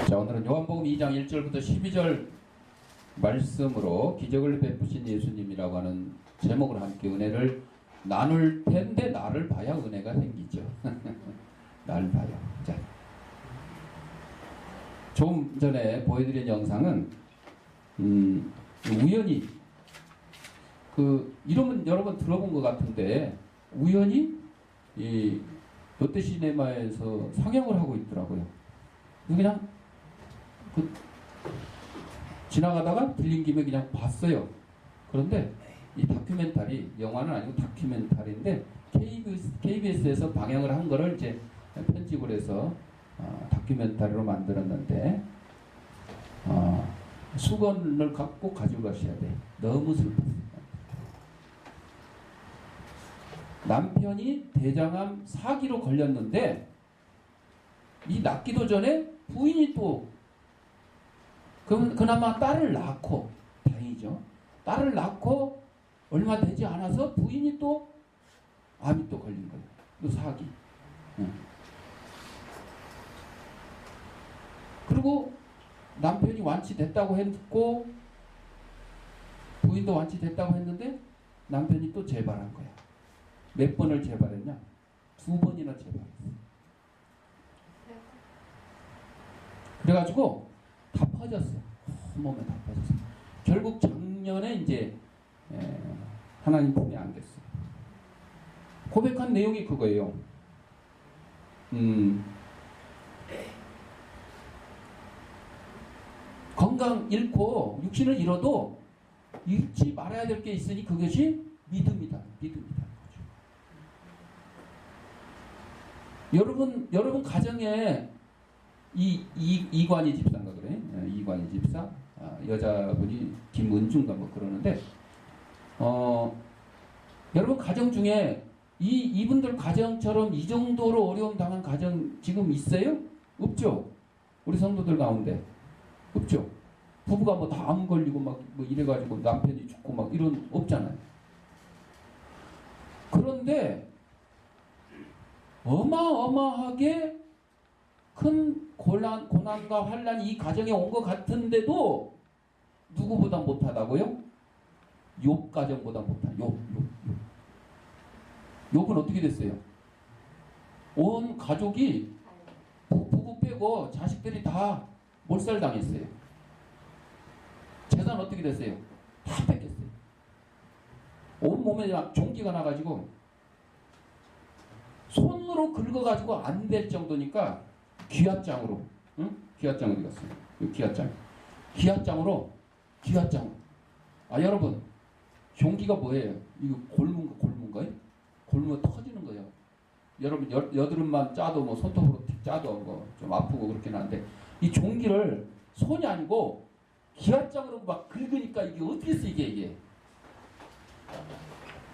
자, 오늘은 요한복음 2장 1절부터 12절 말씀으로 기적을 베푸신 예수님이라고 하는 제목을 함께 은혜를 나눌 텐데, 나를 봐야 은혜가 생기죠. 나를 봐요. 자, 좀 전에 보여드린 영상은 우연히 이름은 여러 번 들어본 것 같은데 우연히 이 롯데시네마에서 상영을 하고 있더라고요. 그냥 지나가다가 들린 김에 그냥 봤어요. 그런데 이 다큐멘터리, 영화는 아니고 다큐멘터리인데 KBS에서 방영을 한 거를 이제 편집을 해서 다큐멘터리로 만들었는데 수건을 꼭 가지고 가셔야 돼. 너무 슬펐어요. 남편이 대장암 4기로 걸렸는데 이 낫기도 전에 부인이 또 그나마 딸을 낳고, 다행이죠. 딸을 낳고 얼마 되지 않아서 부인이 또 암이 또 걸린 거예요. 또 4기. 그리고 남편이 완치됐다고 했고 부인도 완치됐다고 했는데 남편이 또 재발한 거야. 몇 번을 재발했냐? 2번이나 재발했어. 그래가지고 다 퍼졌어. 몸에 다 퍼졌어. 결국 작년에 이제 하나님 품에 안겼어요. 고백한 내용이 그거예요. 건강 잃고 육신을 잃어도 잃지 말아야 될 게 있으니 그것이 믿음이다. 믿음이다. 여러분 가정에 이관희 집사인가 그래? 이관희 집사, 여자분이 김은중가 뭐 그러는데, 여러분 가정 중에 이분들 가정처럼 이 정도로 어려움 당한 가정 지금 있어요? 없죠? 우리 성도들 가운데 없죠? 부부가 뭐 다 암 걸리고 막 뭐 이래가지고 남편이 죽고 막 이런 없잖아요. 그런데 어마어마하게 큰 고난과 환란이 이 가정에 온 것 같은데도 누구보다 못하다고요? 욥 가정보다 못한 욥은 어떻게 됐어요? 온 가족이 부부 빼고 자식들이 다 몰살당했어요. 재산 어떻게 됐어요? 다 뺏겼어요. 온 몸에 종기가 나가지고 손으로 긁어가지고 안 될 정도니까 기압장으로, 기압장 어디 갔어요? 기압장으로. 여러분, 종기가 뭐예요? 이거 골문 거예요? 골문 터지는 거예요. 여러분, 여드름만 짜도 뭐 손톱으로 틱 짜도 뭐 좀 아프고 그렇긴 한데, 이 종기를 손이 아니고 기압장으로 막 긁으니까 이게 어떻게 쓰 이게.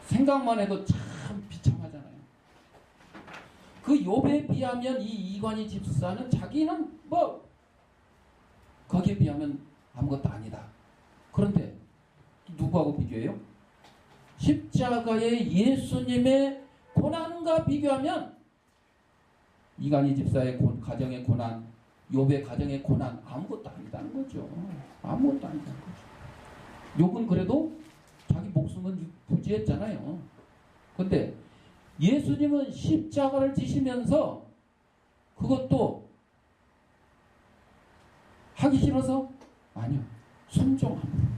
생각만 해도 참 비참하잖아요. 그 욥에 비하면 이 이관희 집사는 자기는 뭐 거기에 비하면 아무것도 아니다. 그런데 누구하고 비교해요? 십자가의 예수님의 고난과 비교하면 이관희 집사의 가정의 고난, 욥의 가정의 고난 아무것도 아니다는 거죠. 아무것도 아니다는 거죠. 욥은 그래도 자기 목숨은 부지했잖아요. 근데 예수님은 십자가를 지시면서 그것도 하기 싫어서? 아니요. 순종합니다.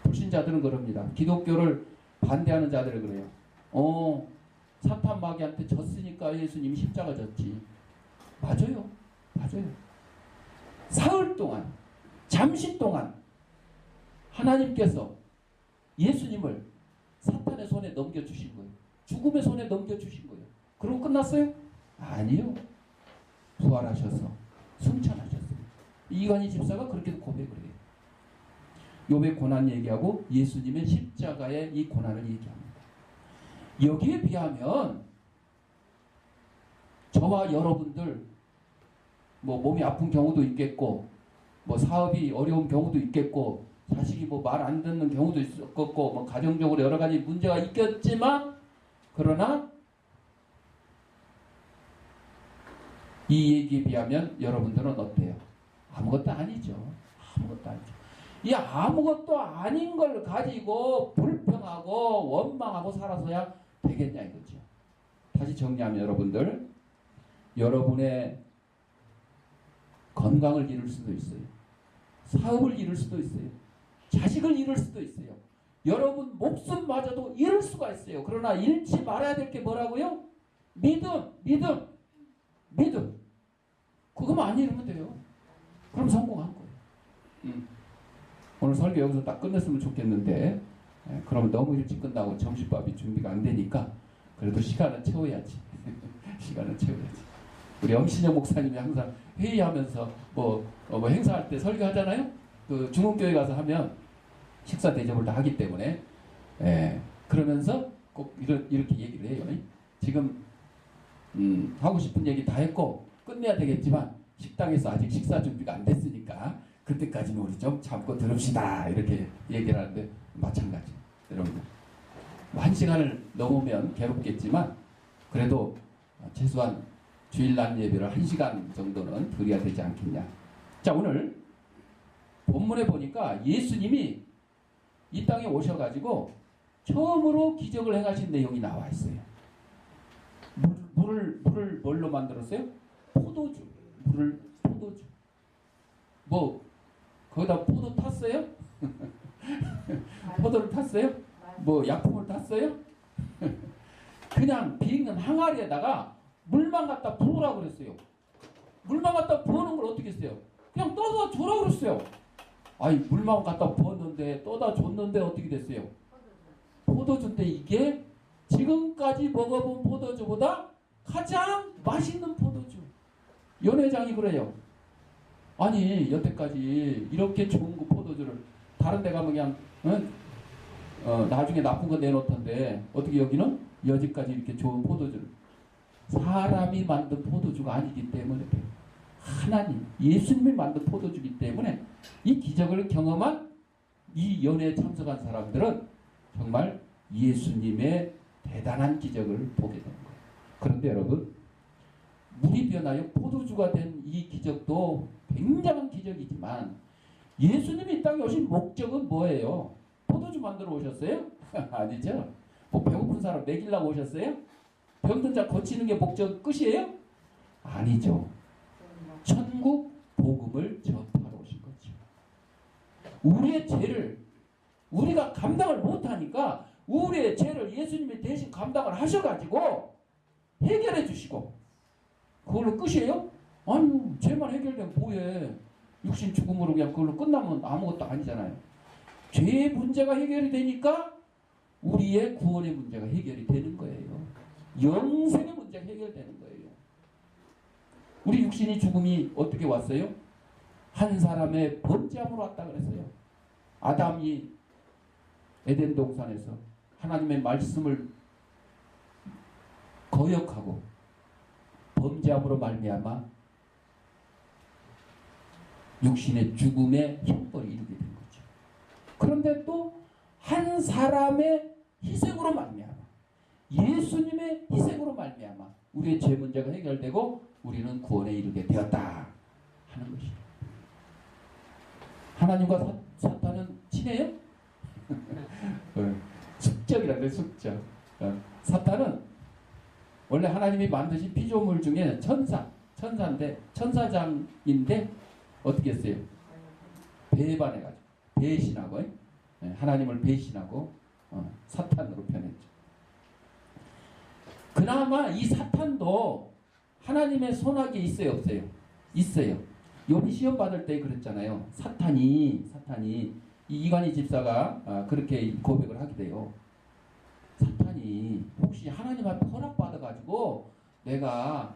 불신자들은 그럽니다. 기독교를 반대하는 자들은 그래요. 사탄 마귀한테 졌으니까 예수님이 십자가 졌지. 맞아요. 사흘 동안, 잠시 동안 하나님께서 예수님을 사탄의 손에 넘겨주신 거예요. 죽음의 손에 넘겨주신 거예요. 그러고 끝났어요? 아니요. 부활하셔서 승천하셨어요. 이관희 집사가 그렇게 고백을 해요. 욥의 고난 얘기하고 예수님의 십자가의 이 고난을 얘기합니다. 여기에 비하면 저와 여러분들 뭐 몸이 아픈 경우도 있겠고, 뭐 사업이 어려운 경우도 있겠고, 자식이 뭐 말 안 듣는 경우도 있었고, 뭐 가정적으로 여러 가지 문제가 있겠지만, 그러나 이 얘기에 비하면 여러분들은 어때요? 아무것도 아니죠. 아무것도 아니죠. 이 아무것도 아닌 걸 가지고 불평하고 원망하고 살아서야 되겠냐 이거죠. 다시 정리하면 여러분들, 여러분의 건강을 잃을 수도 있어요. 사업을 잃을 수도 있어요. 자식을 잃을 수도 있어요. 여러분 목숨마저도 잃을 수가 있어요. 그러나 잃지 말아야 될 게 뭐라고요? 믿음. 그거만 안 잃으면 돼요. 그럼 성공한 거예요. 오늘 설교 여기서 딱 끝냈으면 좋겠는데, 그러면 너무 일찍 끝나고 점심밥이 준비가 안 되니까 그래도 시간은 채워야지. 시간은 채워야지. 우리 엄신영 목사님이 항상 회의하면서 뭐 행사할 때 설교하잖아요. 그 중흥교회 가서 하면 식사 대접을 다 하기 때문에, 그러면서 꼭 이렇게 얘기를 해요. 지금 하고 싶은 얘기 다 했고 끝내야 되겠지만 식당에서 아직 식사 준비가 안 됐으니까 그때까지는 우리 좀 참고 들읍시다, 이렇게 얘기를 하는데 마찬가지. 여러분들 1시간을 넘으면 괴롭겠지만 그래도 최소한 주일 낮 예배를 1시간 정도는 드려야 되지 않겠냐. 자, 오늘 본문에 보니까 예수님이 이 땅에 오셔가지고 처음으로 기적을 행하신 내용이 나와 있어요. 물을 뭘로 만들었어요? 포도주. 물을 포도주. 뭐 거기다 포도 탔어요? 포도를 탔어요? 뭐 약품을 탔어요? 그냥 빈 항아리에다가 물만 갖다 부으라고 그랬어요. 물만 갖다 부어놓은 걸 어떻게 했어요? 그냥 떠다 줘라고 그랬어요. 아이, 물만 갖다 부었는데 떠다 줬는데 어떻게 됐어요? 포도주인데 이게 지금까지 먹어본 포도주보다 가장 맛있는 포도주. 연회장이 그래요. 아니, 여태까지 이렇게 좋은 거 포도주를 다른 데 가면 그냥 나중에 나쁜 거 내놓던데 어떻게 여기는 여지까지 이렇게 좋은 포도주를, 사람이 만든 포도주가 아니기 때문에, 하나님 예수님이 만든 포도주기 때문에 이 기적을 경험한 이 연회에 참석한 사람들은 정말 예수님의 대단한 기적을 보게 되는 거예요. 그런데 여러분, 물이 변하여 포도주가 된 이 기적도 굉장한 기적이지만 예수님이 이 땅에 오신 목적은 뭐예요? 포도주 만들어 오셨어요? 아니죠. 뭐 배고픈 사람 먹이려고 오셨어요? 병든 자 고치는 게 목적 끝이에요? 아니죠. 천국 복음을 전파하러 오신 거죠. 우리의 죄를 우리가 감당을 못하니까 우리의 죄를 예수님이 대신 감당을 하셔가지고 해결해 주시고, 그걸로 끝이에요? 아니, 죄만 해결되면 뭐해. 육신 죽음으로 그냥 그걸로 끝나면 아무것도 아니잖아요. 죄의 문제가 해결이 되니까 우리의 구원의 문제가 해결이 되는 거예요. 영생의 문제가 해결되는 거예요. 우리 육신이 죽음이 어떻게 왔어요? 한 사람의 범죄함으로 왔다 그랬어요. 아담이 에덴 동산에서 하나님의 말씀을 거역하고 범죄함으로 말미암아 육신의 죽음의 형벌이 이르게 된 거죠. 그런데 또 한 사람의 희생으로 말미암아, 예수님의 희생으로 말미암아 우리의 죄 문제가 해결되고 우리는 구원에 이르게 되었다 하는 것이에요. 하나님과 사탄은 친해요? 숙적이라는데, 숙적. 사탄은 원래 하나님이 만드신 피조물 중에 천사인데, 천사장인데 어떻게 했어요? 배반해가지고 배신하고, 하나님을 배신하고 사탄으로 변했죠. 그나마 이 사탄도 하나님의 손아귀에 있어요, 없어요? 있어요. 욥이 시험 받을 때 그랬잖아요. 사탄이 이 이관희 집사가 그렇게 고백을 하게 돼요. 사탄이 혹시 하나님 앞에 허락 받아가지고 내가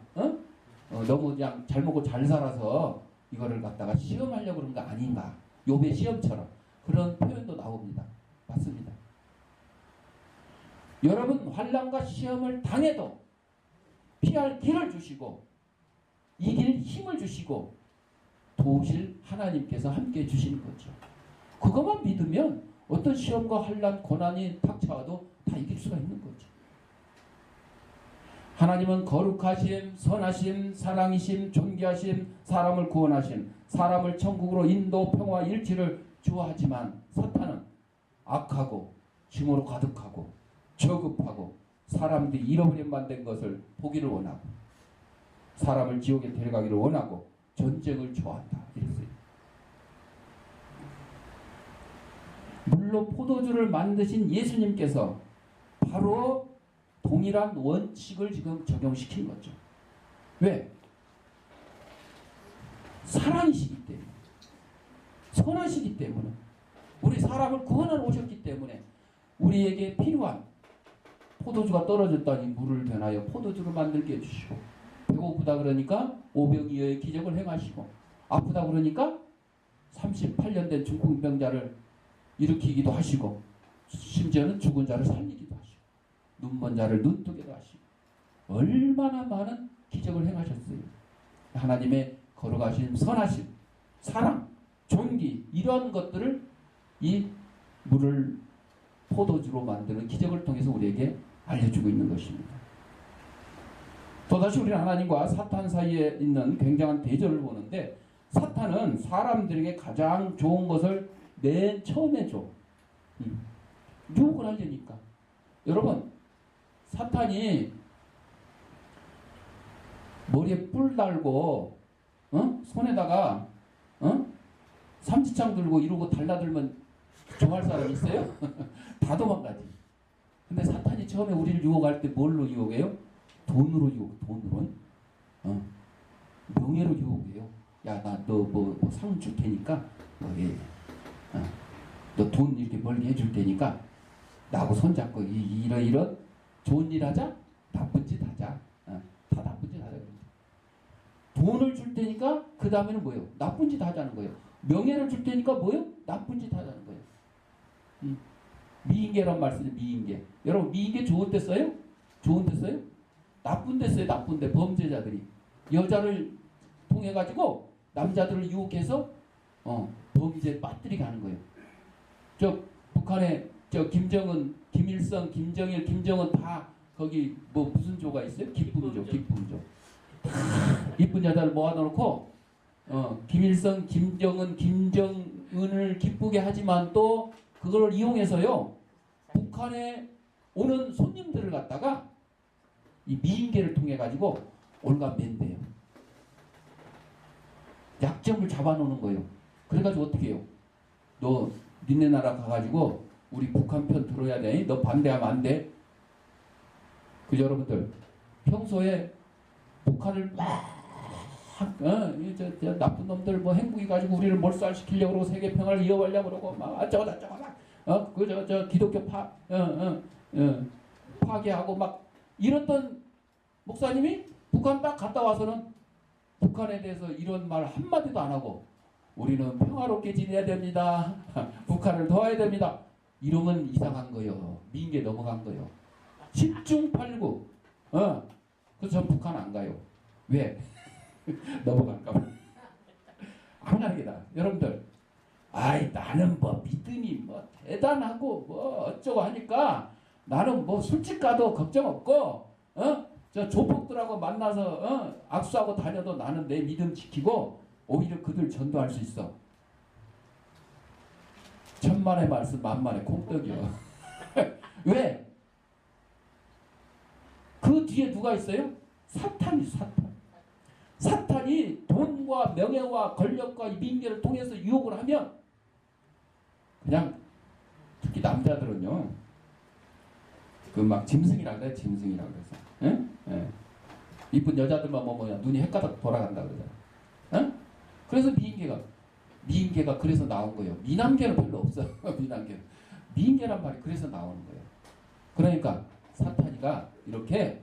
너무 그냥 잘 먹고 잘 살아서 이거를 갖다가 시험하려고 그런 거 아닌가? 욥의 시험처럼 그런 표현도 나옵니다. 맞습니다. 여러분, 환난과 시험을 당해도 피할 길을 주시고 이길 힘을 주시고 도우실 하나님께서 함께 주시는 거죠. 그것만 믿으면 어떤 시험과 환난, 고난이 닥쳐와도 다 이길 수가 있는 거죠. 하나님은 거룩하심, 선하심, 사랑이심, 존귀하심, 사람을 구원하심, 사람을 천국으로 인도, 평화, 일치를 주어하지만 사탄은 악하고 증오로 가득하고 저급하고 사람들이 잃어버린 만든 것을 보기를 원하고 사람을 지옥에 데려가기를 원하고 전쟁을 좋아한다. 이랬어요. 물로 포도주를 만드신 예수님께서 바로 동일한 원칙을 지금 적용시킨 거죠. 왜? 사랑이시기 때문에, 선하시기 때문에, 우리 사람을 구원하러 오셨기 때문에 우리에게 필요한 포도주가 떨어졌다니 물을 변하여 포도주를 만들게 해주시고, 배고프다 그러니까 오병이어의 기적을 행하시고, 아프다 그러니까 38년 된 중풍병자를 일으키기도 하시고, 심지어는 죽은 자를 살리기도 하시고, 눈먼 자를 눈뜨게도 하시고, 얼마나 많은 기적을 행하셨어요. 하나님의 거룩하신 선하심, 사랑, 존귀, 이런 것들을 이 물을 포도주로 만드는 기적을 통해서 우리에게 알려주고 있는 것입니다. 또다시 우리는 하나님과 사탄 사이에 있는 굉장한 대전을 보는데, 사탄은 사람들에게 가장 좋은 것을 맨 처음에 줘. 유혹을 하려니까. 여러분, 사탄이 머리에 뿔 달고 손에다가 삼지창 들고 이러고 달라들면 좋아할 사람 있어요? 다 도망가지. 근데 사탄이 처음에 우리를 유혹할 때 뭘로 유혹해요? 돈으로 유혹, 돈으로. 명예로 유혹해요. 야, 나 너 뭐 상 줄 테니까 너 돈 이렇게 벌게 해줄 테니까 나하고 손잡고 이런 좋은 일 하자, 나쁜 짓 하자. 다 나쁜 짓 하자. 돈을 줄 테니까 그 다음에는 뭐예요? 나쁜 짓 하자는 거예요. 명예를 줄 테니까 뭐예요? 나쁜 짓 하자는 거예요. 미인계란 말 쓰죠. 미인계. 여러분, 미인계 좋은 데 써요? 좋은 데 써요? 나쁜 데 써요. 나쁜 데. 범죄자들이 여자를 통해 가지고 남자들을 유혹해서 범죄에 빠뜨리게 하는 거예요. 저 북한에 저 김정은, 김일성, 김정일, 김정은 다 거기 뭐 무슨 조가 있어요? 기쁨조, 기쁨조. 이쁜 여자를 모아놓고 김일성, 김정은, 김정은을 기쁘게 하지만 또 그걸 이용해서요 북한에 오는 손님들을 갖다가 이 미인계를 통해 가지고 올가맨대요. 약점을 잡아놓는 거예요. 그래가지고 어떻게 해요? 너 니네 나라 가가지고 우리 북한 편 들어야 돼. 너 반대하면 안 돼. 그 여러분들 평소에 북한을 막 저 나쁜 놈들 뭐 행복이 가지고 우리를 몰살시키려고 그러고 세계 평화를 이어가려고 그러고 막 어쩌고 저쩌고 막 저 기독교 파괴하고 막 이랬던 목사님이 북한 딱 갔다 와서는 북한에 대해서 이런 말 한마디도 안 하고 우리는 평화롭게 지내야 됩니다. 북한을 도와야 됩니다. 이러면 이상한 거요. 미인계 넘어간 거요. 10중 8구. 그래서 전 북한 안 가요. 왜? 넘어갈까봐. 안 가는 게다. 여러분들, 아이 나는 뭐 믿음이 뭐 대단하고 뭐 어쩌고 하니까 나는 뭐 술집 가도 걱정 없고 저 조폭들하고 만나서 악수하고 다녀도 나는 내 믿음 지키고 오히려 그들 전도할 수 있어. 천만의 말씀 만만의 콩떡이요. 왜? 그 뒤에 누가 있어요? 사탄이 사탄. 사탄이 돈과 명예와 권력과 민계를 통해서 유혹을 하면 그냥 특히 남자들은요 그 막 짐승이라고 그래. 짐승이라고 그래서 예? 이쁜 여자들만 뭐야 눈이 헷가닥 돌아간다 그러잖아. 그래서 미인계가 그래서 나온 거예요. 미남계는 별로 없어. 미인계란 말이 그래서 나오는 거예요. 그러니까 사탄이가 이렇게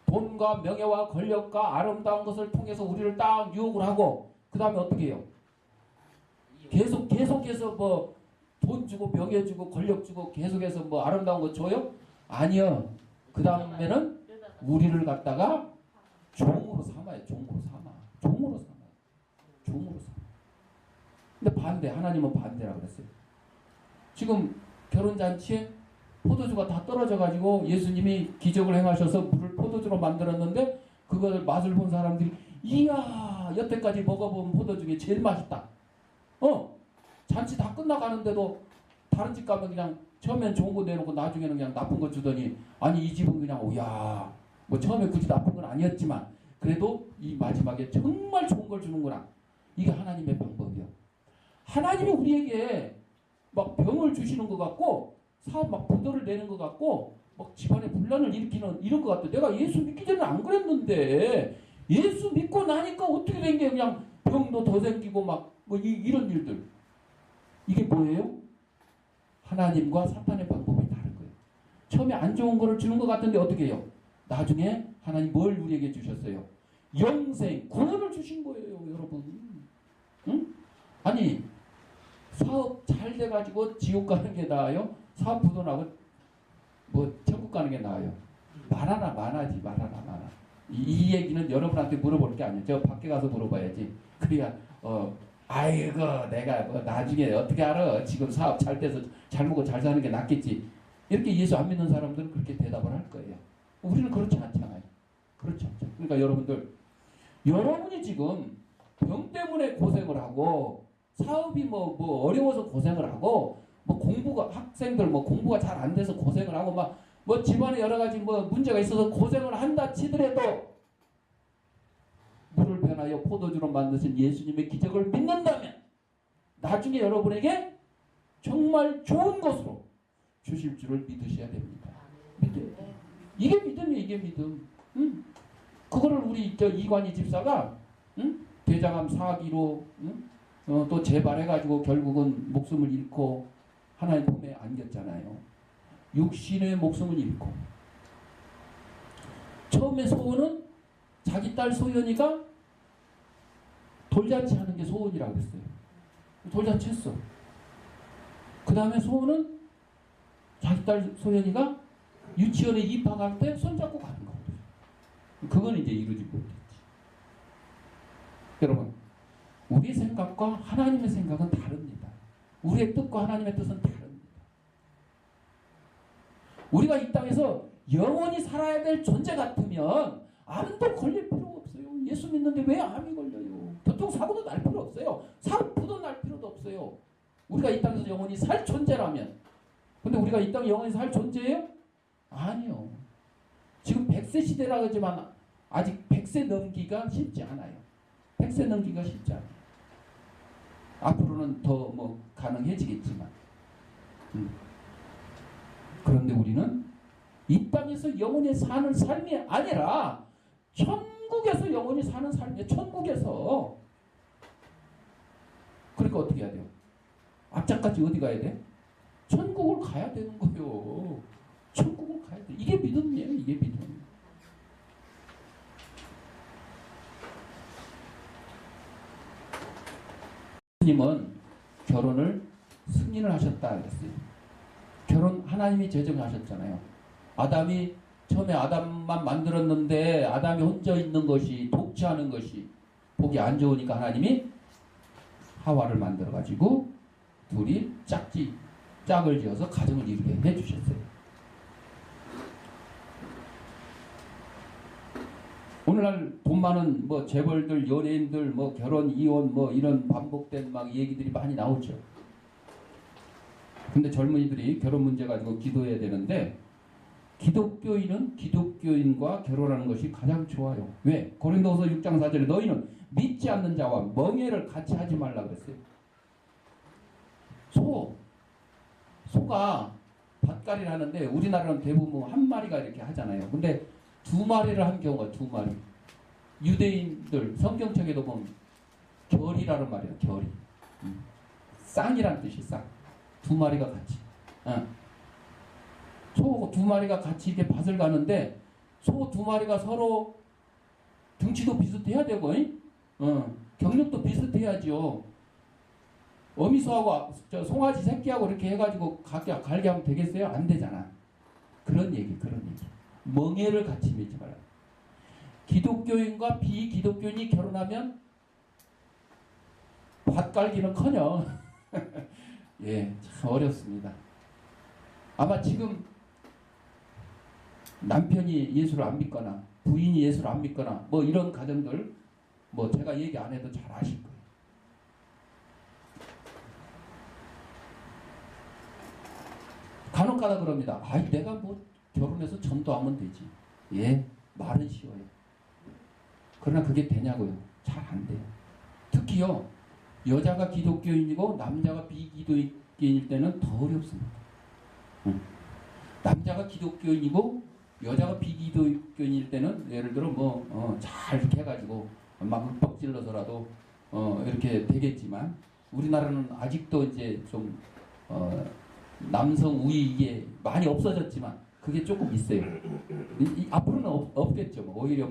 돈과 명예와 권력과 아름다운 것을 통해서 우리를 딱 유혹을 하고 그 다음에 어떻게 해요? 계속해서 뭐 돈 주고 명예 주고 권력 주고 계속해서 뭐 아름다운 거 줘요? 아니요. 그 다음에는 우리를 갖다가 종으로 삼아요. 종으로 삼아요. 근데 반대. 하나님은 반대라고 그랬어요. 지금 결혼잔치에 포도주가 다 떨어져가지고 예수님이 기적을 행하셔서 물을 포도주로 만들었는데 그걸 맛을 본 사람들이 이야 여태까지 먹어본 포도 중에 제일 맛있다. 잔치 다 끝나가는데도 다른 집 가면 그냥 처음엔 좋은 거 내놓고 나중에는 그냥 나쁜 거 주더니 아니 이 집은 그냥 오야 뭐 처음에 굳이 나쁜 건 아니었지만 그래도 이 마지막에 정말 좋은 걸 주는구나. 이게 하나님의 방법이요. 하나님이 우리에게 막 병을 주시는 것 같고 사업 막 부도를 내는 것 같고 막 집안에 분란을 일으키는 이런 것 같아. 내가 예수 믿기 전에 안 그랬는데 예수 믿고 나니까 어떻게 된 게 그냥 병도 더 생기고 막 뭐 이런 일들. 이게 뭐예요? 하나님과 사탄의 방법이 다른 거예요. 처음에 안 좋은 거를 주는 것 같은데 어떻게 해요? 나중에 하나님 뭘 우리에게 주셨어요? 영생, 구원을 주신 거예요, 여러분. 응? 아니 사업 잘 돼가지고 지옥 가는 게 나아요? 사업 부도나고 뭐 천국 가는 게 나아요? 말하나 많아지 말하나 많아. 이 얘기는 여러분한테 물어볼 게 아니에요. 저 밖에 가서 물어봐야지. 그래야 아이고 내가 뭐 나중에 어떻게 알아? 지금 사업 잘 돼서 잘 먹고 잘 사는 게 낫겠지. 이렇게 예수 안 믿는 사람들은 그렇게 대답을 할 거예요. 우리는 그렇지 않잖아요. 그렇지 않죠. 그러니까 여러분이 지금 병 때문에 고생을 하고 사업이 뭐 어려워서 고생을 하고 뭐 공부가 학생들 뭐 공부가 잘 안 돼서 고생을 하고 막 뭐 집안에 여러 가지 뭐 문제가 있어서 고생을 한다 치더라도 물을 변하여 포도주로 만드신 예수님의 기적을 믿는다면 나중에 여러분에게 정말 좋은 것으로 주실 줄을 믿으셔야 됩니다. 믿어요. 이게 믿음이에요. 이게 믿음. 그거를 우리 이관희 집사가 대장암 사기로 또 재발해가지고 결국은 목숨을 잃고 하나님 품에 안겼잖아요. 육신의 목숨을 잃고 처음에 소원은 자기 딸 소연이가 돌잔치 하는 게 소원이라고 그랬어요. 돌잔치 했어. 그 다음에 소원은 자기 딸 소연이가 유치원에 입학할 때 손잡고 가는 거거든요. 그건 이제 이루지 못했지. 여러분, 우리의 생각과 하나님의 생각은 다릅니다. 우리의 뜻과 하나님의 뜻은 다릅니다. 우리가 이 땅에서 영원히 살아야 될 존재 같으면 암도 걸릴 필요가 없어요. 예수 믿는데 왜 암이 걸려요? 교통사고도 날 필요 없어요. 사고도 날 필요도 없어요. 우리가 이 땅에서 영원히 살 존재라면. 근데 우리가 이 땅에 영원히 살 존재예요? 아니요. 지금 100세 시대라고 하지만 아직 100세 넘기가 쉽지 않아요. 100세 넘기가 쉽지 않아요. 앞으로는 더 뭐 가능해지겠지만. 그런데 우리는 이 땅에서 영원히 사는 삶이 아니라 천국에서 영원히 사는 삶이에요. 천국에서. 그러니까 어떻게 해야 돼요? 앞장까지 어디 가야 돼? 천국을 가야 되는 거예요. 천국을 가야 돼. 이게 믿음이에요. 이게 믿음. 예수님은 결혼을 승인을 하셨다 그랬어요. 결혼 하나님이 제정하셨잖아요. 아담이 처음에 아담만 만들었는데 아담이 혼자 있는 것이 독취하는 것이 보기 안 좋으니까 하나님이 하와를 만들어가지고 둘이 짝을 지어서 가정을 이루게 해주셨어요. 오늘날 돈 많은 뭐 재벌들, 연예인들, 뭐 결혼, 이혼, 뭐 이런 반복된 막 얘기들이 많이 나오죠. 근데 젊은이들이 결혼 문제 가지고 기도해야 되는데 기독교인은 기독교인과 결혼하는 것이 가장 좋아요. 왜? 고린도후서 6장 4절에 너희는 믿지 않는 자와 멍해를 같이 하지 말라 그랬어요. 소가 밭갈이를 하는데 우리나라는 대부분 한 마리가 이렇게 하잖아요. 근데 두 마리를 한 경우가 두 마리. 유대인들 성경책에도 보면 결이라는 말이에요. 결이. 쌍이라는 뜻이 쌍. 두 마리가 같이. 소 두 마리가 같이 이렇게 밭을 가는데 소 두 마리가 서로 등치도 비슷해야 되고 경력도 비슷해야죠. 어미소하고 송아지 새끼하고 이렇게 해가지고 갈게 하면 되겠어요? 안 되잖아. 그런 얘기. 멍해를 같이 맺지 말아요. 기독교인과 비기독교인이 결혼하면 밭갈기는커녕 예, 참 어렵습니다. 아마 지금 남편이 예수를 안 믿거나 부인이 예수를 안 믿거나 뭐 이런 가정들 뭐 제가 얘기 안 해도 잘 아실 거예요. 간혹가다 그럽니다. 아이 내가 뭐 결혼해서 전도하면 되지. 예, 말은 쉬워요. 그러나 그게 되냐고요? 잘 안 돼요. 특히요 여자가 기독교인이고 남자가 비기독교인일 때는 더 어렵습니다. 남자가 기독교인이고 여자가 비기독교인일 때는 예를 들어 잘 이렇게 해가지고 막 윽박 질러서라도 이렇게 되겠지만 우리나라는 아직도 이제 좀 남성 우위 이게 많이 없어졌지만 그게 조금 있어요. 앞으로는 없겠죠. 오히려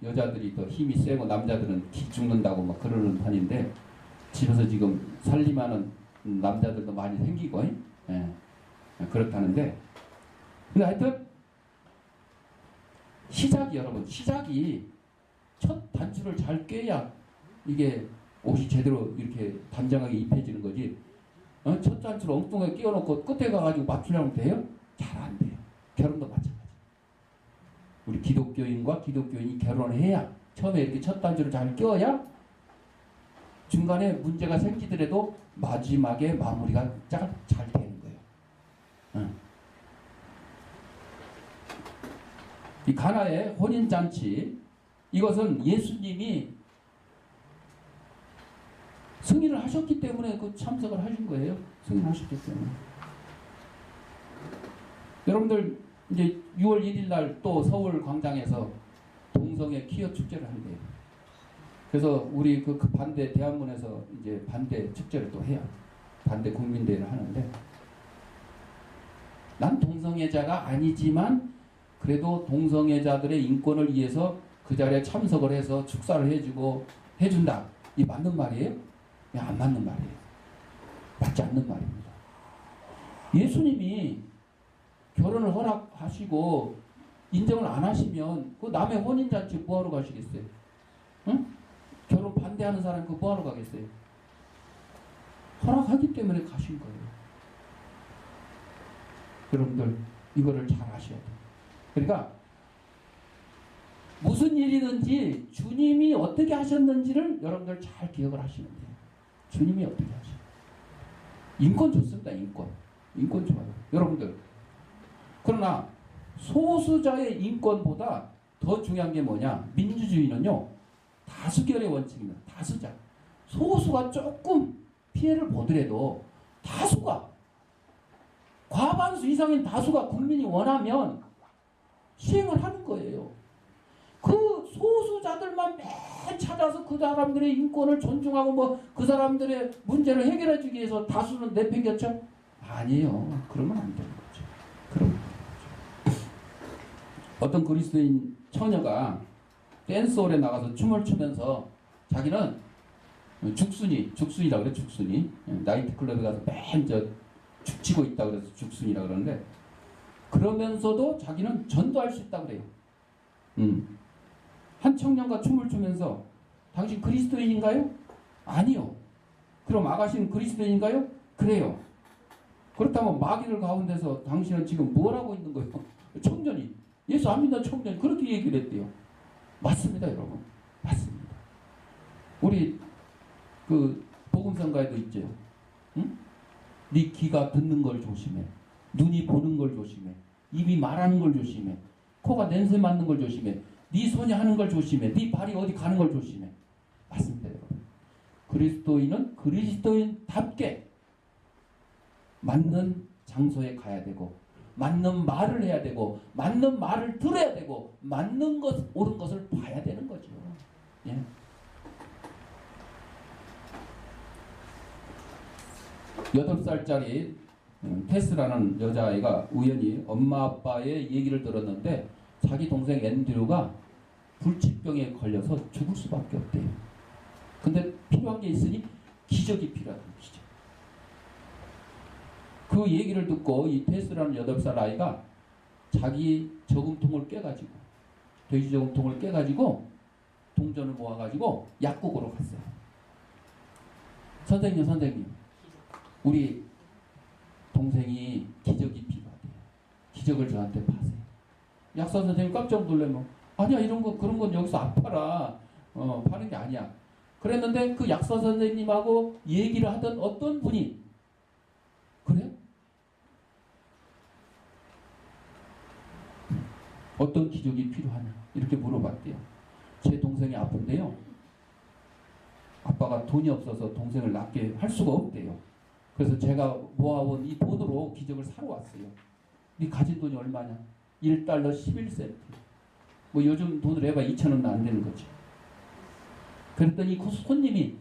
여자들이 더 힘이 세고 남자들은 기 죽는다고 막 그러는 판인데 집에서 지금 살림하는 남자들도 많이 생기고 예, 그렇다는데 근데 하여튼 시작이 여러분 시작이 첫 단추를 잘 꿰야 이게 옷이 제대로 이렇게 단정하게 입혀지는 거지. 첫 단추를 엉뚱하게 끼워놓고 끝에 가가지고 맞추려면 돼요? 잘 안 돼요. 결혼도 마찬가지. 우리 기독교인과 기독교인이 결혼을 해야 처음에 이렇게 첫 단추를 잘 끼워야 중간에 문제가 생기더라도 마지막에 마무리가 잘 되는 거예요. 이 가나의 혼인잔치 이것은 예수님이 승인을 하셨기 때문에 그 참석을 하신 거예요. 승인하셨기 때문에. 여러분들 이제 6월 1일 날 또 서울 광장에서 동성애 퀴어 축제를 한대요. 그래서 우리 그 반대 대한문에서 이제 반대 축제를 또 해요. 반대 국민대회를 하는데 난 동성애자가 아니지만 그래도 동성애자들의 인권을 위해서 그 자리에 참석을 해서 축사를 해주고 해준다. 이 맞는 말이에요? 안 맞는 말이에요. 맞지 않는 말입니다. 예수님이 결혼을 허락하시고 인정을 안 하시면 그 남의 혼인잔치 뭐하러 가시겠어요? 응? 결혼 반대하는 사람 그 뭐하러 가겠어요? 허락하기 때문에 가신 거예요. 여러분들 이거를 잘 아셔야 돼요. 그러니까 무슨 일이든지 주님이 어떻게 하셨는지를 여러분들 잘 기억을 하시면 돼요. 주님이 어떻게 하셨어요? 인권 좋습니다. 인권 좋아요. 여러분들 그러나 소수자의 인권보다 더 중요한 게 뭐냐? 민주주의는요. 다수결의 원칙입니다. 다수자. 소수가 조금 피해를 보더라도 다수가 과반수 이상인 다수가 국민이 원하면 시행을 하는 거예요. 그 소수자들만 매 찾아서 그 사람들의 인권을 존중하고 그 사람들의 문제를 해결해 주기 위해서 다수는 내팽개쳐? 아니에요. 그러면 안 되는 거죠. 그러면 안 되는 거죠. 어떤 그리스도인 처녀가 댄스홀에 나가서 춤을 추면서 자기는 죽순이라고 그래. 죽순이 나이트클럽에 가서 맨 죽치고 있다 그래서 죽순이라고 그러는데 그러면서도 자기는 전도할 수 있다고 그래요. 한 청년과 춤을 추면서 당신 그리스도인인가요? 아니요. 그럼 아가씨는 그리스도인인가요? 그래요. 그렇다면 마귀들 가운데서 당신은 지금 뭘 하고 있는 거예요? 청년이 예수 안 믿는 청년이 그렇게 얘기를 했대요. 맞습니다, 여러분. 맞습니다. 우리 그 복음성가에도 있죠. 응? 네 귀가 듣는 걸 조심해. 눈이 보는 걸 조심해. 입이 말하는 걸 조심해. 코가 냄새 맡는 걸 조심해. 네 손이 하는 걸 조심해. 네 발이 어디 가는 걸 조심해. 맞습니다, 여러분. 그리스도인은 그리스도인답게 맞는 장소에 가야 되고 맞는 말을 해야 되고 맞는 말을 들어야 되고 맞는 것, 옳은 것을 봐야 되는 거죠. 예. 여덟 살짜리 테스라는 여자아이가 우연히 엄마 아빠의 얘기를 들었는데 자기 동생 앤드류가 불치병에 걸려서 죽을 수밖에 없대요. 근데 필요한 게 있으니 기적이 필요하다는 기적. 그 얘기를 듣고 이 테스라는 8살 아이가 자기 저금통을 깨가지고 돼지 저금통을 깨가지고 동전을 모아가지고 약국으로 갔어요. 선생님 우리 동생이 기적이 필요하대요. 기적을 저한테 파세요. 약사 선생님 깜짝 놀래면 아니야 이런 거 그런 건 여기서 안 팔아. 파는 게 아니야. 그랬는데 그 약사 선생님하고 얘기를 하던 어떤 분이 그래? 어떤 기적이 필요하냐 이렇게 물어봤대요. 제 동생이 아픈데요. 아빠가 돈이 없어서 동생을 낫게 할 수가 없대요. 그래서 제가 모아온 이 돈으로 기적을 사러 왔어요. 네 가진 돈이 얼마냐? 1달러 11센트. 뭐 요즘 돈으로 해봐 2,000원도 안 되는 거지. 그랬더니 그 손님이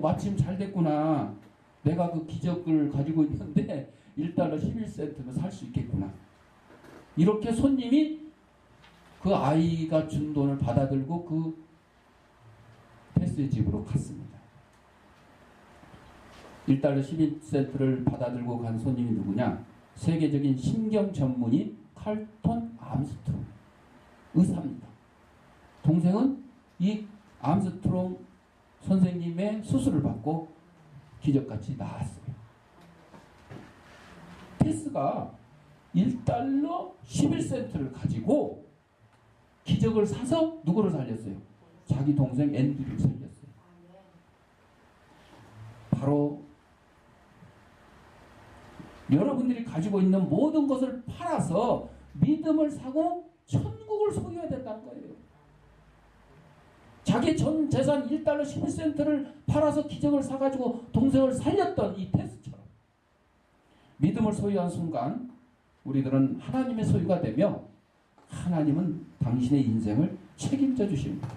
마침 잘 됐구나. 내가 그 기적을 가지고 있는데 1달러 11센트면 살 수 있겠구나. 이렇게 손님이 그 아이가 준 돈을 받아들고 그 테스의 집으로 갔습니다. 1달러 11센트를 받아들고 간 손님이 누구냐? 세계적인 신경 전문의 칼톤 암스트롱 의사입니다. 동생은 이 암스트롱 선생님의 수술을 받고 기적같이 나았어요. 테스가 1달러 11센트를 가지고 기적을 사서 누구를 살렸어요? 자기 동생 앤드류를 살렸어요. 바로 여러분들이 가지고 있는 모든 것을 팔아서 믿음을 사고 천국을 소유해야 된다는 거예요. 자기 전 재산 1달러 11센트를 팔아서 기적을 사가지고 동생을 살렸던 이 테스처럼 믿음을 소유한 순간 우리들은 하나님의 소유가 되며 하나님은 당신의 인생을 책임져 주십니다.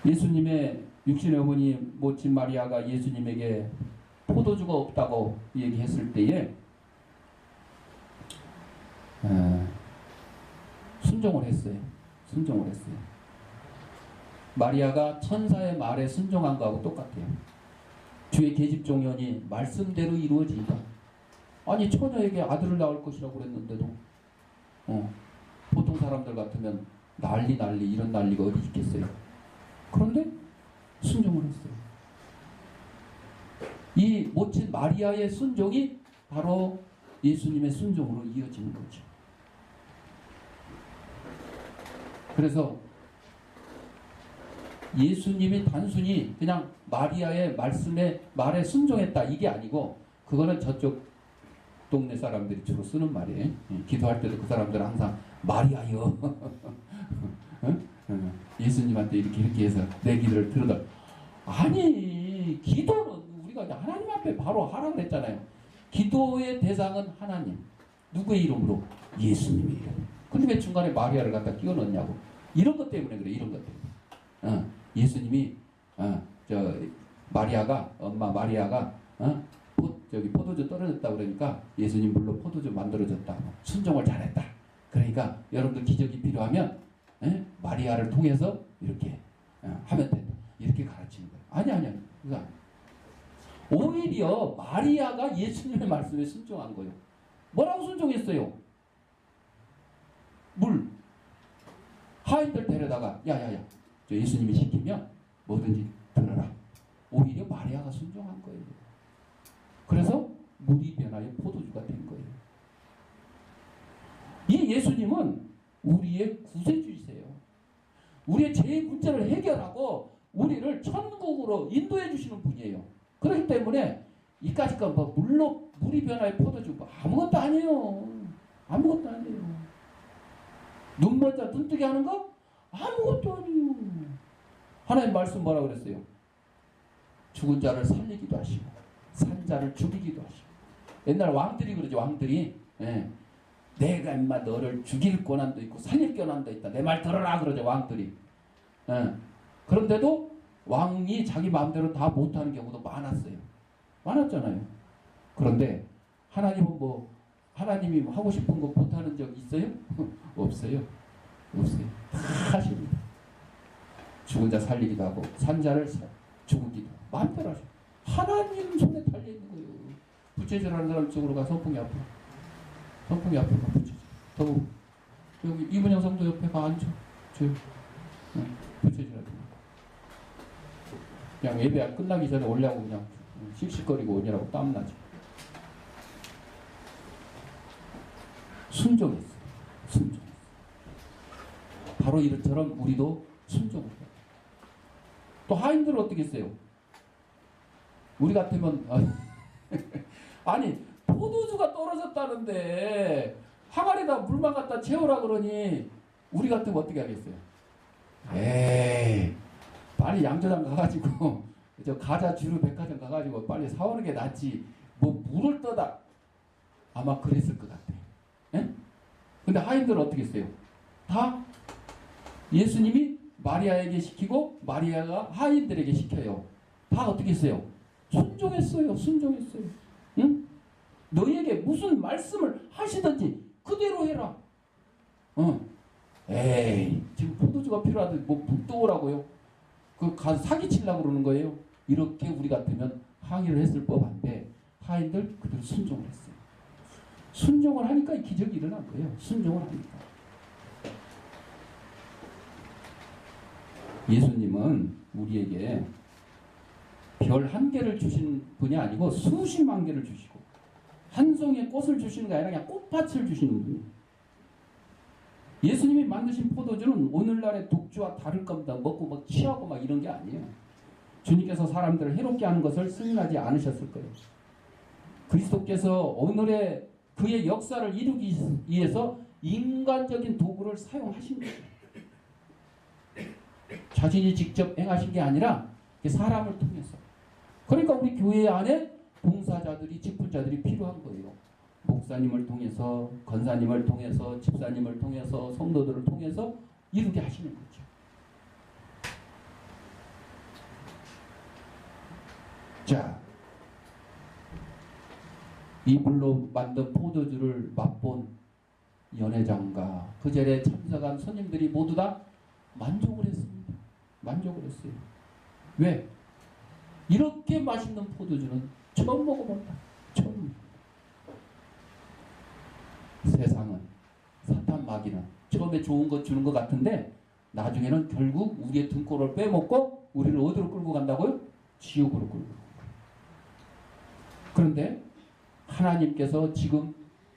예수님의 육신의 어머니 모친 마리아가 예수님에게 포도주가 없다고 얘기했을 때에 순종을 했어요. 순종을 했어요. 마리아가 천사의 말에 순종한 거하고 똑같아요. 주의 계집종연이 말씀대로 이루어지니까. 아니 처녀에게 아들을 낳을 것이라고 그랬는데도 보통 사람들 같으면 난리 이런 난리가 어디 있겠어요. 그런데 순종을 했어요. 이 모친 마리아의 순종이 바로 예수님의 순종으로 이어지는 거죠. 그래서 예수님이 단순히 그냥 마리아의 말에 순종했다 이게 아니고 그거는 저쪽 동네 사람들이 주로 쓰는 말이에요. 기도할 때도 그 사람들은 항상 마리아여 예수님한테 이렇게 해서 내 기도를 들어다. 아니 기도는 우리가 하나님 앞에 바로 하라고 그랬잖아요. 기도의 대상은 하나님. 누구의 이름으로? 예수님의 이름. 근데 왜 중간에 마리아를 갖다 끼워 넣냐고. 이런 것 때문에 그래. 이런 것 때문에. 예수님이 마리아가 엄마 마리아가 포도주 떨어졌다 그러니까 예수님 물로 포도주 만들어졌다. 순종을 잘했다. 그러니까 여러분들 기적이 필요하면 마리아를 통해서 이렇게 하면 된다. 이렇게 가르치는 거예요. 아니. 그러니까 오히려 마리아가 예수님의 말씀에 순종한 거예요. 뭐라고 순종했어요? 물. 하인들 데려다가 야야야. 저 예수님이 시키면 뭐든지 들어라. 오히려 마리아가 순종한 거예요. 그래서 물이 변하여 포도주가 된 거예요. 이 예수님은 우리의 구세주이세요. 우리의 죄의 문제를 해결하고 우리를 천국으로 인도해 주시는 분이에요. 그렇기 때문에 이까짓 건 물이 변화의 포도주 아무것도 아니에요. 아무것도 아니에요. 눈 먼저 눈뜨게 하는 거? 아무것도 아니에요. 하나님 말씀 뭐라 그랬어요? 죽은 자를 살리기도 하시고 산 자를 죽이기도 하시고. 옛날 왕들이 그러죠. 왕들이 내가 인마 너를 죽일 권한도 있고 살릴 권한도 있다. 내 말 들어라 그러죠. 왕들이. 그런데도 왕이 자기 마음대로 다 못하는 경우도 많았어요. 많았잖아요. 그런데 하나님은 하나님이 하고 싶은 거 못하는 적 있어요? 없어요. 다 하십니다. 죽은 자 살리기도 하고 산 자를 죽이기도 하고 마음대로 하셔. 하나님 손에 달려있는 거예요. 부채질하는 사람 쪽으로 가. 선풍기 앞으로 가. 부채질. 더욱 여기 이문영 성도 옆에 가 앉아. 부채질하지 마. 그냥 예배 끝나기 전에 올려고 그냥 씩씩거리고 오느라고 땀나죠. 순종했어요. 순종했어요. 바로 이처럼 우리도 순종을 해요. 또 하인들은 어떻게 했어요? 우리 같으면 아니 포도주가 떨어졌다는데 항아리에다 물만 갖다 채우라 그러니 우리 같으면 어떻게 하겠어요? 에이 빨리 양조장 가가지고 저 과자 주류 백화점 가가지고 빨리 사오는 게 낫지 뭐 물을 떠다 아마 그랬을 것 같아. 예? 근데 하인들은 어떻게 했어요? 다 예수님이 마리아에게 시키고 마리아가 하인들에게 시켜요. 다 어떻게 했어요? 순종했어요. 순종했어요. 응? 너희에게 무슨 말씀을 하시든지 그대로 해라. 에이 지금 포도주가 필요하던데 뭐 묻도오라고요? 그 가서 사기치려고 그러는 거예요. 이렇게 우리 같으면 항의를 했을 법한데 하인들 그대로 순종을 했어요. 순종을 하니까 이 기적이 일어난 거예요. 순종을 하니까. 예수님은 우리에게 별 한 개를 주신 분이 아니고 수십만 개를 주시고 한 송이의 꽃을 주시는 게 아니라 그냥 꽃밭을 주시는 분이에요. 예수님이 만드신 포도주는 오늘날의 독주와 다를 겁니다. 먹고 막 취하고 막 이런 게 아니에요. 주님께서 사람들을 해롭게 하는 것을 승인하지 않으셨을 거예요. 그리스도께서 오늘의 그의 역사를 이루기 위해서 인간적인 도구를 사용하신 거예요. 자신이 직접 행하신 게 아니라 사람을 통해서. 그러니까 우리 교회 안에 봉사자들이, 직분자들이 필요한 거예요. 목사님을 통해서, 권사님을 통해서, 집사님을 통해서, 성도들을 통해서 이루게 하시는 거죠. 자, 이 물로 만든 포도주를 맛본 연회장과 그 자리에 참석한 손님들이 모두 다 만족을 했습니다. 만족을 했어요. 왜? 이렇게 맛있는 포도주는 처음 먹어본다. 처음. 세상은 사탄 마귀는 처음에 좋은 것 주는 것 같은데 나중에는 결국 우리의 등골을 빼먹고 우리를 어디로 끌고 간다고요? 지옥으로 끌고 간다. 그런데 하나님께서 지금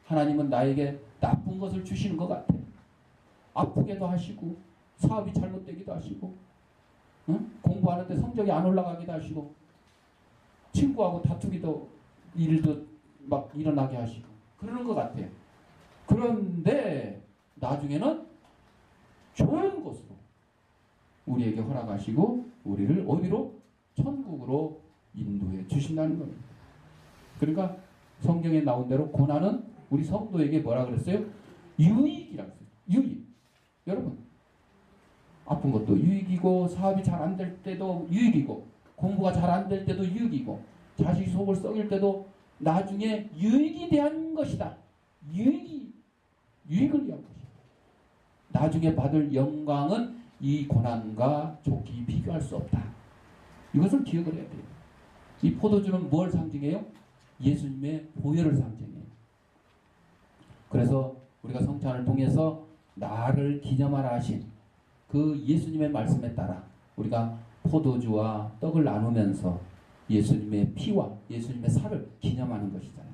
하나님은 나에게 나쁜 것을 주시는 것 같아요. 아프게도 하시고 사업이 잘못되기도 하시고 공부하는데 성적이 안 올라가기도 하시고 친구하고 다투기도 일도 막 일어나게 하시고 그러는 것 같아요. 그런데 나중에는 좋은 곳으로 우리에게 허락하시고 우리를 어디로? 천국으로 인도해 주신다는 겁니다. 그러니까 성경에 나온 대로 고난은 우리 성도에게 뭐라 그랬어요? 유익이라고 했어요. 유익. 여러분 아픈 것도 유익이고 사업이 잘 안 될 때도 유익이고 공부가 잘 안 될 때도 유익이고 자식 속을 썩일 때도 나중에 유익이 대한 것이다. 유익을 위한 것이다. 나중에 받을 영광은 이 고난과 좋게 비교할 수 없다. 이것을 기억을 해야 돼요. 이 포도주는 뭘 상징해요? 예수님의 보혈을 상징해요. 그래서 우리가 성찬을 통해서 나를 기념하라 하신 그 예수님의 말씀에 따라 우리가 포도주와 떡을 나누면서 예수님의 피와 예수님의 살을 기념하는 것이잖아요.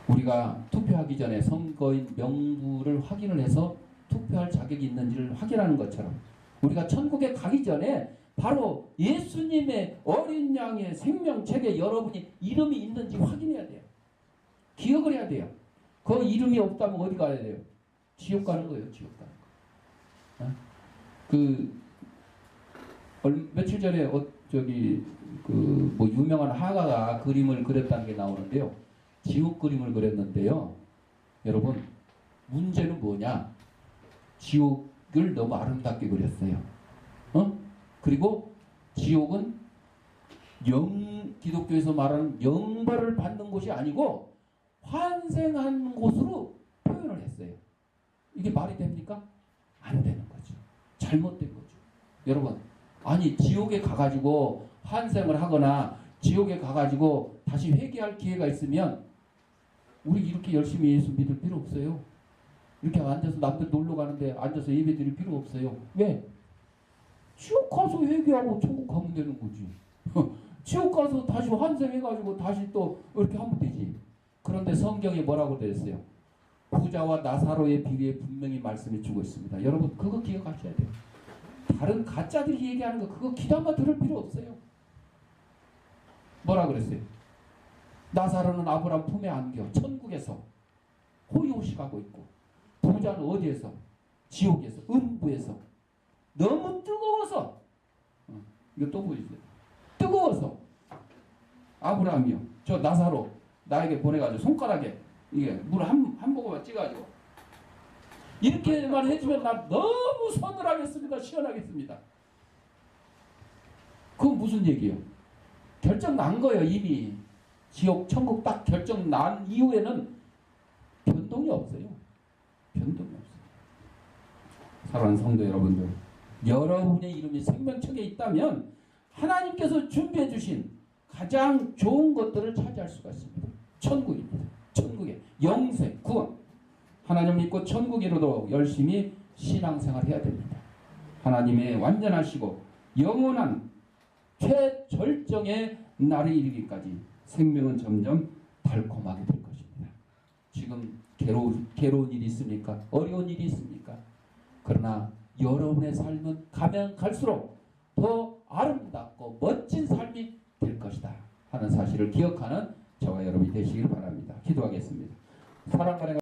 우리가 투표하기 전에 선거인 명부를 확인을 해서 투표할 자격이 있는지를 확인하는 것처럼 우리가 천국에 가기 전에 바로 예수님의 어린 양의 생명책에 여러분이 이름이 있는지 확인해야 돼요. 기억을 해야 돼요. 그 이름이 없다면 어디 가야 돼요? 지옥 가는 거예요. 지옥 가는 거. 며칠 전에 뭐 유명한 화가가 그림을 그렸다는 게 나오는데요. 지옥 그림을 그렸는데요. 여러분 문제는 뭐냐? 지옥을 너무 아름답게 그렸어요. 그리고 지옥은 기독교에서 말하는 영벌을 받는 곳이 아니고 환생한 곳으로 표현을 했어요. 이게 말이 됩니까? 안 되는 거죠. 잘못된 거죠. 여러분, 아니 지옥에 가가지고 환생을 하거나 지옥에 가가지고 다시 회개할 기회가 있으면 우리 이렇게 열심히 예수 믿을 필요 없어요. 이렇게 앉아서 남들 놀러 가는데 앉아서 예배 드릴 필요 없어요. 왜? 지옥 가서 회개하고 천국 가면 되는 거지. 지옥 가서 다시 환생해가지고 다시 또 이렇게 하면 되지. 그런데 성경이 뭐라고 되어 있어요? 부자와 나사로의 비유에 분명히 말씀해 주고 있습니다. 여러분 그거 기억하셔야 돼요. 다른 가짜들이 얘기하는 거 그거 귀담아 들을 필요 없어요. 뭐라 그랬어요? 나사로는 아브라함 품에 안겨 천국에서 호의호식하고 있고, 부자는 어디에서? 지옥에서, 음부에서 너무 뜨거워서, 이거 또 보이세요? 뜨거워서 아브라함이요, 저 나사로 나에게 보내가지고 손가락에 이게 물 한 모금만 찍어가지고 이렇게만 해주면 나 너무 서늘하겠습니다, 시원하겠습니다. 그건 무슨 얘기예요? 결정 난 거예요. 이미 지옥 천국 딱 결정 난 이후에는 변동이 없어요. 변동이 없어요. 사랑하는 성도 여러분들, 여러분의 이름이 생명책에 있다면 하나님께서 준비해 주신 가장 좋은 것들을 차지할 수가 있습니다. 천국입니다. 천국의 영생, 구원. 하나님 믿고 천국으로도 열심히 신앙생활 해야 됩니다. 하나님의 완전하시고 영원한 최절정의 날이 이르기까지 생명은 점점 달콤하게 될 것입니다. 지금 괴로운 일이 있습니까? 어려운 일이 있습니까? 그러나 여러분의 삶은 가면 갈수록 더 아름답고 멋진 삶이 될 것이다 하는 사실을 기억하는 저와 여러분이 되시길 바랍니다. 기도하겠습니다. 사랑하는